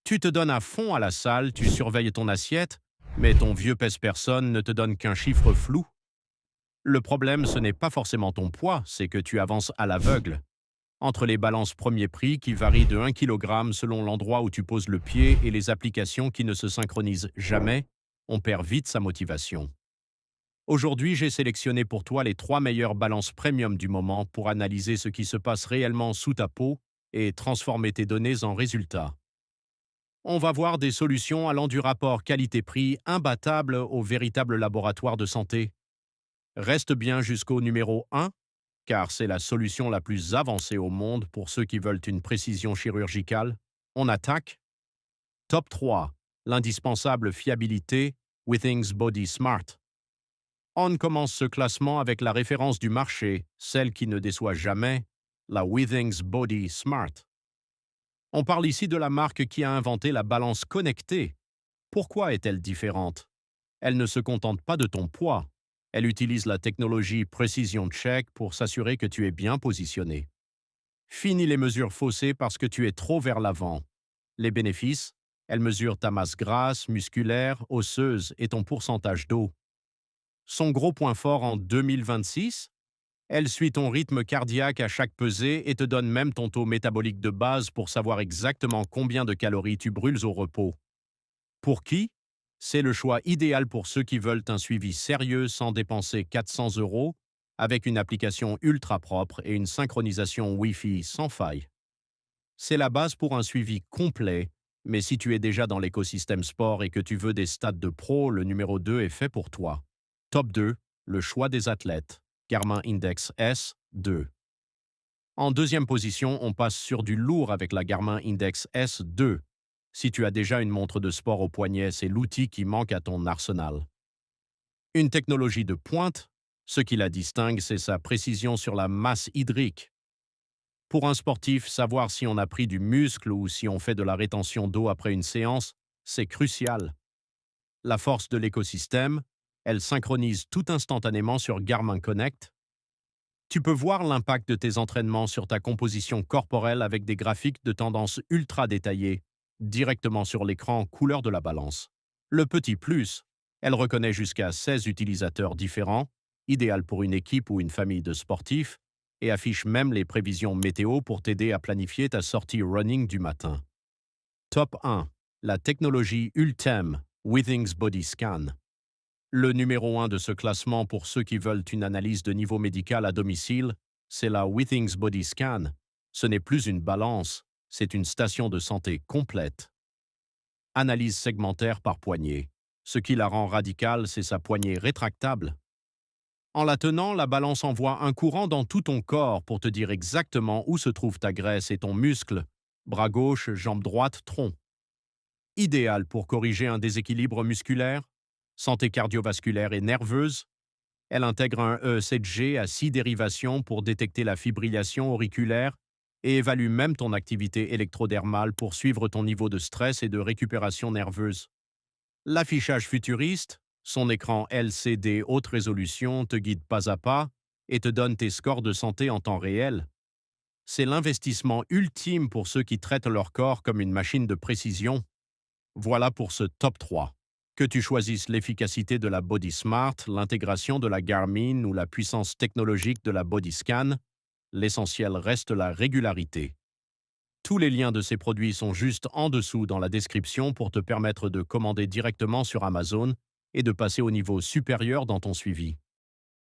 Tu te donnes à fond à la salle, tu surveilles ton assiette, mais ton vieux pèse-personne ne te donne qu'un chiffre flou. Le problème, ce n'est pas forcément ton poids, c'est que tu avances à l'aveugle. Entre les balances premier prix qui varient de 1 kg selon l'endroit où tu poses le pied et les applications qui ne se synchronisent jamais, on perd vite sa motivation. Aujourd'hui, j'ai sélectionné pour toi les 3 meilleures balances premium du moment pour analyser ce qui se passe réellement sous ta peau et transformer tes données en résultats. On va voir des solutions allant du rapport qualité-prix imbattable au véritable laboratoire de santé. Reste bien jusqu'au numéro 1, car c'est la solution la plus avancée au monde pour ceux qui veulent une précision chirurgicale. On attaque. Top 3. L'indispensable fiabilité Withings Body Smart. On commence ce classement avec la référence du marché, celle qui ne déçoit jamais, la Withings Body Smart. On parle ici de la marque qui a inventé la balance connectée. Pourquoi est-elle différente? Elle ne se contente pas de ton poids. Elle utilise la technologie Precision Check pour s'assurer que tu es bien positionné. Fini les mesures faussées parce que tu es trop vers l'avant. Les bénéfices? Elle mesure ta masse grasse, musculaire, osseuse et ton pourcentage d'eau. Son gros point fort en 2026? Elle suit ton rythme cardiaque à chaque pesée et te donne même ton taux métabolique de base pour savoir exactement combien de calories tu brûles au repos. Pour qui? C'est le choix idéal pour ceux qui veulent un suivi sérieux sans dépenser 400 euros, avec une application ultra propre et une synchronisation Wi-Fi sans faille. C'est la base pour un suivi complet, mais si tu es déjà dans l'écosystème sport et que tu veux des stats de pro, le numéro 2 est fait pour toi. Top 2, le choix des athlètes. Garmin Index S2. En deuxième position, on passe sur du lourd avec la Garmin Index S2. Si tu as déjà une montre de sport au poignet, c'est l'outil qui manque à ton arsenal. Une technologie de pointe, ce qui la distingue, c'est sa précision sur la masse hydrique. Pour un sportif, savoir si on a pris du muscle ou si on fait de la rétention d'eau après une séance, c'est crucial. La force de l'écosystème, elle synchronise tout instantanément sur Garmin Connect. Tu peux voir l'impact de tes entraînements sur ta composition corporelle avec des graphiques de tendance ultra détaillés, directement sur l'écran couleur de la balance. Le petit plus, elle reconnaît jusqu'à 16 utilisateurs différents, idéal pour une équipe ou une famille de sportifs, et affiche même les prévisions météo pour t'aider à planifier ta sortie running du matin. Top 1. La technologie Ultem Withings Body Scan. Le numéro 1 de ce classement pour ceux qui veulent une analyse de niveau médical à domicile, c'est la Withings Body Scan. Ce n'est plus une balance, c'est une station de santé complète. Analyse segmentaire par poignée. Ce qui la rend radicale, c'est sa poignée rétractable. En la tenant, la balance envoie un courant dans tout ton corps pour te dire exactement où se trouve ta graisse et ton muscle, bras gauche, jambe droite, tronc. Idéal pour corriger un déséquilibre musculaire, santé cardiovasculaire et nerveuse. Elle intègre un ECG à 6 dérivations pour détecter la fibrillation auriculaire et évalue même ton activité électrodermale pour suivre ton niveau de stress et de récupération nerveuse. L'affichage futuriste, son écran LCD haute résolution te guide pas à pas et te donne tes scores de santé en temps réel. C'est l'investissement ultime pour ceux qui traitent leur corps comme une machine de précision. Voilà pour ce top 3. Que tu choisisses l'efficacité de la Body Smart, l'intégration de la Garmin ou la puissance technologique de la Body Scan, l'essentiel reste la régularité. Tous les liens de ces produits sont juste en dessous dans la description pour te permettre de commander directement sur Amazon et de passer au niveau supérieur dans ton suivi.